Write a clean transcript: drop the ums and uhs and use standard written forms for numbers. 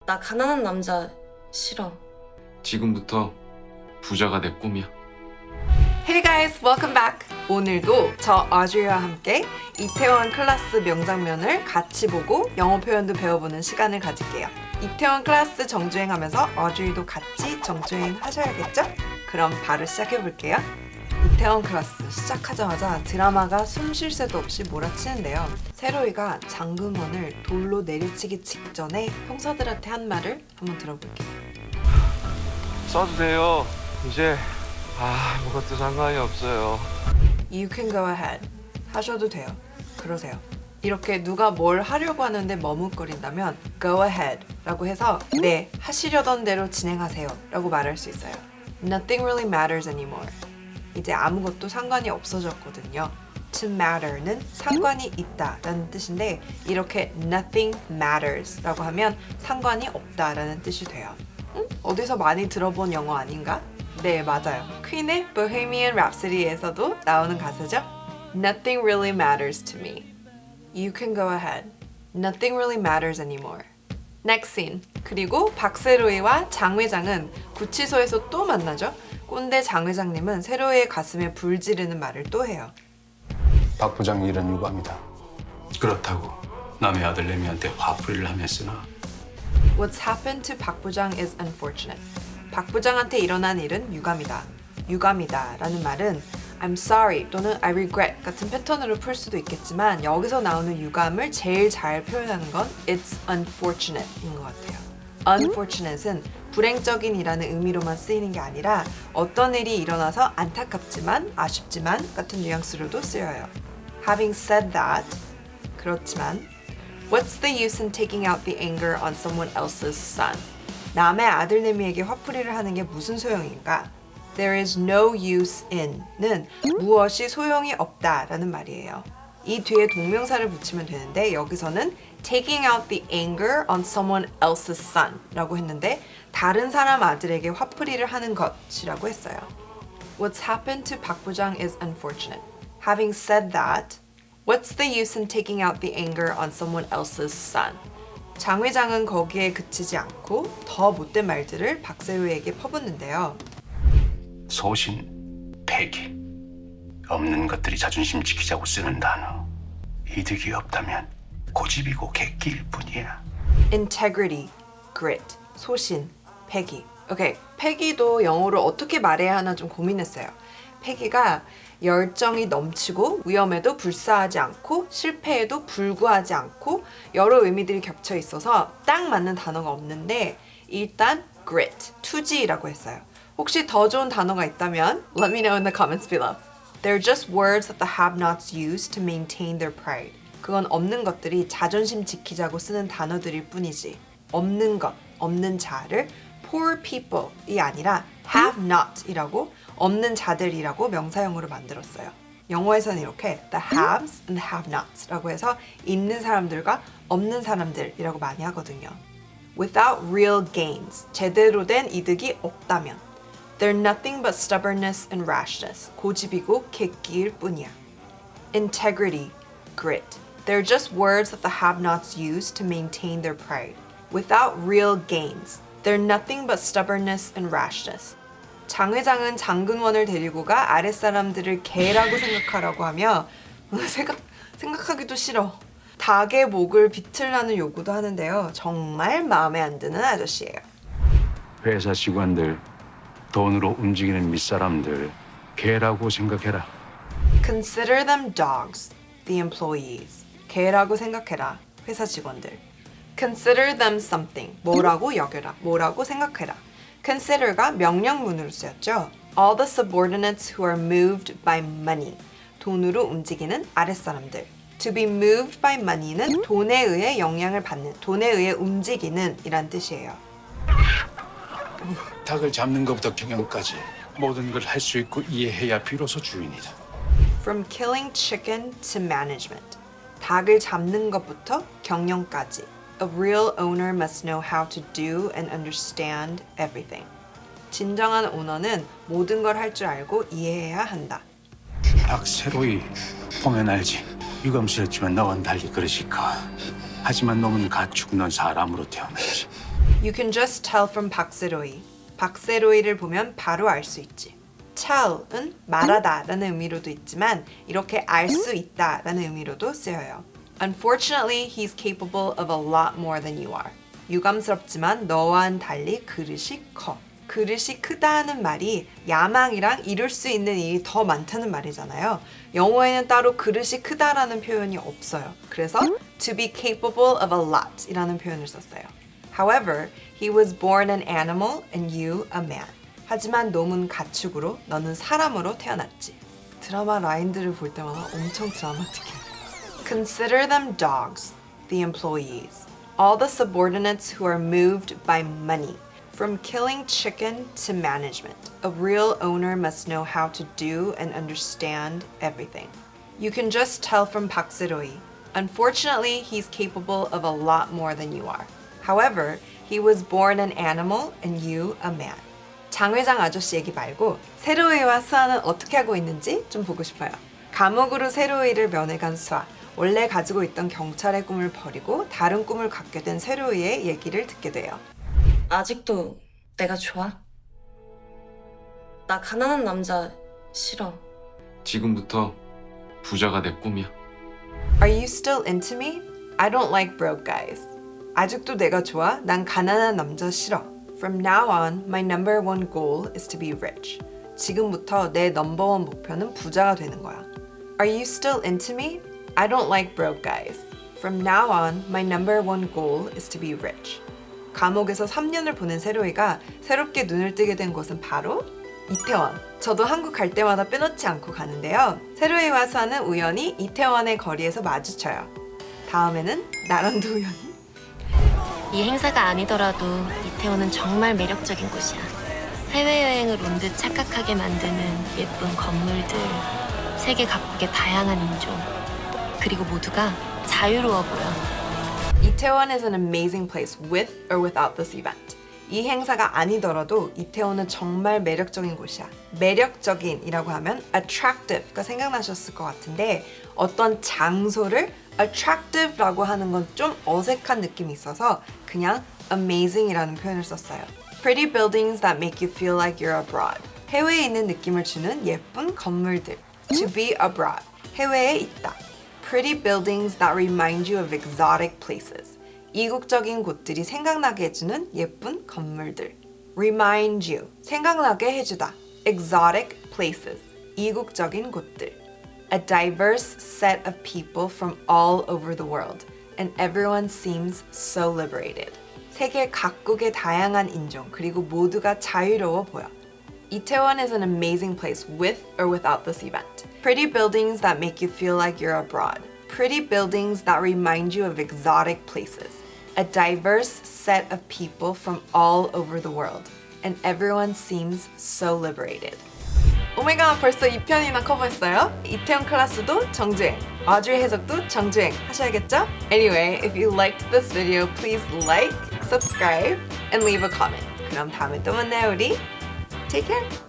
나 가난한 남자 싫어. 지금부터 부자가 내 꿈이야. Hey guys, welcome back. 오늘도 저 아주이와 함께 이태원 클래스 명장면을 같이 보고 영어 표현도 배워보는 시간을 가질게요. 이태원 클래스 정주행하면서 아주이도 같이 정주행 하셔야겠죠? 그럼 바로 시작해볼게요. 이태원 클래스 시작하자마자 드라마가 숨 쉴 새도 없이 몰아치는데요. 세로이가 장근원을 돌로 내리치기 직전에 형사들한테 한 말을 한번 들어볼게요. 써도 돼요. 이제 아무것도 상관이 없어요. You can go ahead. 하셔도 돼요. 그러세요. 이렇게 누가 뭘 하려고 하는데 머뭇거린다면 go ahead 라고 해서 네, 하시려던 대로 진행하세요 라고 말할 수 있어요. Nothing really matters anymore. 이제 아무것도 상관이 없어졌거든요. To matter는 상관이 있다 라는 뜻인데 이렇게 nothing matters 라고 하면 상관이 없다 라는 뜻이 돼요. 어디서 많이 들어본 영어 아닌가? 네, 맞아요. 퀸의 Bohemian Rhapsody에서도 나오는 가사죠. Nothing really matters to me. You can go ahead. Nothing really matters anymore. Next scene. 그리고 박세로이와 장 회장은 구치소에서 또 만나죠. 꼰대 장 회장님은 세로이의 가슴에 불 지르는 말을 또 해요. 박 부장 일은 유감이다. 그렇다고 남의 아들 내미한테 화풀이를 하면서나 What's happened to 박 부장 is unfortunate. 박 부장한테 일어난 일은 유감이다. 유감이다 라는 말은 I'm sorry 또는 I regret 같은 패턴으로 풀 수도 있겠지만 여기서 나오는 유감을 제일 잘 표현하는 건 It's unfortunate 인 것 같아요. Unfortunate은 불행적인이라는 의미로만 쓰이는 게 아니라 어떤 일이 일어나서 안타깝지만 아쉽지만 같은 뉘앙스로도 쓰여요. Having said that, 그렇지만 What's the use in taking out the anger on someone else's son? 남의 아들내미에게 화풀이를 하는 게 무슨 소용인가? There is no use in는 무엇이 소용이 없다라는 말이에요. 이 뒤에 동명사를 붙이면 되는데 여기서는 taking out the anger on someone else's son 라고 했는데 다른 사람 아들에게 화풀이를 하는 것이라고 했어요. What's happened to 박 부장 is unfortunate. Having said that, what's the use in taking out the anger on someone else's son? 장 회장은 거기에 그치지 않고 더 못된 말들을 박세로이에게 퍼붓는데요. 소신, 패기 없는 것들이 자존심 지키자고 쓰는 단어 이득이 없다면 고집이고 객기일 뿐이야. Integrity, grit, 소신, 패기. 오케이, 패기도 영어로 어떻게 말해야 하나 좀 고민했어요. 패기가 열정이 넘치고 위험에도 불사하지 않고 실패에도 불구하지 않고 여러 의미들이 겹쳐 있어서 딱 맞는 단어가 없는데 일단 grit, 투지라고 했어요. 혹시 더 좋은 단어가 있다면 let me know in the comments below. They're just words that the have-nots use to maintain their pride. 그건 없는 것들이 자존심 지키자고 쓰는 단어들일 뿐이지. 없는 것, 없는 자를 poor people이 아니라 have-not이라고 없는 자들이라고 명사형으로 만들었어요. 영어에서는 이렇게 the haves and the have-nots라고 해서 있는 사람들과 없는 사람들이라고 많이 하거든요. Without real gains, 제대로 된 이득이 없다면 They're nothing but stubbornness and rashness, 고집이고 객기일 뿐이야. Integrity, grit. They're just words that the have-nots use to maintain their pride. Without real gains, they're nothing but stubbornness and rashness. 장 회장은 장근원을 데리고 가 아랫사람들을 개라고 생각하라고 하며 생각하기도 싫어. 닭의 목을 비틀라는 요구도 하는데요. 정말 마음에 안 드는 아저씨예요. 회사 직원들 돈으로 움직이는 밑사람들 개라고 생각해라. Consider them dogs, the employees. 개라고 생각해라, 회사 직원들. Consider them something, 뭐라고 여겨라, 뭐라고 생각해라. Consider가 명령문으로 쓰였죠. All the subordinates who are moved by money, 돈으로 움직이는 아랫사람들. To be moved by money는 돈에 의해 영향을 받는, 돈에 의해 움직이는 이란 뜻이에요. 닭을 잡는 것부터 경영까지 모든 걸 할 수 있고 이해해야 비로소 주인이다. From killing chicken to management. 닭을 잡는 것부터 경영까지. A real owner must know how to do and understand everything. 진정한 오너는 모든 걸 할 줄 알고 이해해야 한다. 박세로이 보면 알지. 유감스럽지만 너와는 달리 그러실까. 하지만 놈은 가축, 넌 사람으로 태어났지. You can just tell from 박세로이. 박세로이를 보면 바로 알 수 있지. tell은 말하다 라는 의미로도 있지만 이렇게 알 수 있다 라는 의미로도 쓰여요. Unfortunately, he's capable of a lot more than you are. 유감스럽지만 너와는 달리 그릇이 커. 그릇이 크다는 말이 야망이랑 이룰 수 있는 일이 더 많다는 말이잖아요. 영어에는 따로 그릇이 크다라는 표현이 없어요. 그래서 to be capable of a lot 이라는 표현을 썼어요. However, he was born an animal and you a man. 하지만 놈은 가축으로 너는 사람으로 태어났지. 드라마 라인들을 볼 때마다 엄청 드라마틱해. Consider them dogs, the employees. All the subordinates who are moved by money. From killing chicken to management, a real owner must know how to do and understand everything. You can just tell from 박세로이. Unfortunately, he's capable of a lot more than you are. However, he was born an animal and you a man. 장 회장 아저씨 얘기 말고 세로이와 수아는 어떻게 하고 있는지 좀 보고 싶어요. 감옥으로 세로이를 면회 간 수아. 원래 가지고 있던 경찰의 꿈을 버리고 다른 꿈을 갖게 된 세로이의 얘기를 듣게 돼요. 아직도 내가 좋아? 나 가난한 남자 싫어. 지금부터 부자가 내 꿈이야. Are you still into me? I don't like broke guys. 아직도 내가 좋아? 난 가난한 남자 싫어. From now on, my number one goal is to be rich. 지금부터 내 넘버원 목표는 부자가 되는 거야. Are you still into me? I don't like broke guys. From now on, my number one goal is to be rich. 감옥에서 3년을 보낸 세로이가 새롭게 눈을 뜨게 된 곳은 바로 이태원. 저도 한국 갈 때마다 빼놓지 않고 가는데요. 세로이와 수아는 우연히 이태원의 거리에서 마주쳐요. 다음에는 나랑도 우연히. 이 행사가 아니더라도 이태원은 정말 매력적인 곳이야. 해외여행을 온 듯 착각하게 만드는 예쁜 건물들, 세계 각국의 다양한 인종, 그리고 모두가 자유로워 보여. 이태원 is an amazing place with or without this event. 이 행사가 아니더라도 이태원은 정말 매력적인 곳이야. 매력적인이라고 하면 attractive가 생각나셨을 것 같은데 어떤 장소를 attractive라고 하는 건 좀 어색한 느낌이 있어서 그냥 amazing이라는 표현을 썼어요. Pretty buildings that make you feel like you're abroad. 해외에 있는 느낌을 주는 예쁜 건물들. To be abroad. 해외에 있다. Pretty buildings that remind you of exotic places. 이국적인 곳들이 생각나게 해주는 예쁜 건물들. Remind you. 생각나게 해주다. Exotic places. 이국적인 곳들. A diverse set of people from all over the world. And everyone seems so liberated. 세계 각국의 다양한 인종, 그리고 모두가 자유로워 보여. Itaewon is an amazing place with or without this event. Pretty buildings that make you feel like you're abroad. Pretty buildings that remind you of exotic places. A diverse set of people from all over the world. And everyone seems so liberated. 오메가 벌써 2편이나 커버했어요? 이태원 클래스도 정주행, 아주의 해석도 정주행 하셔야겠죠? Anyway, if you liked this video, please like, subscribe, and leave a comment. 그럼 다음에 또 만나요 우리. Take care!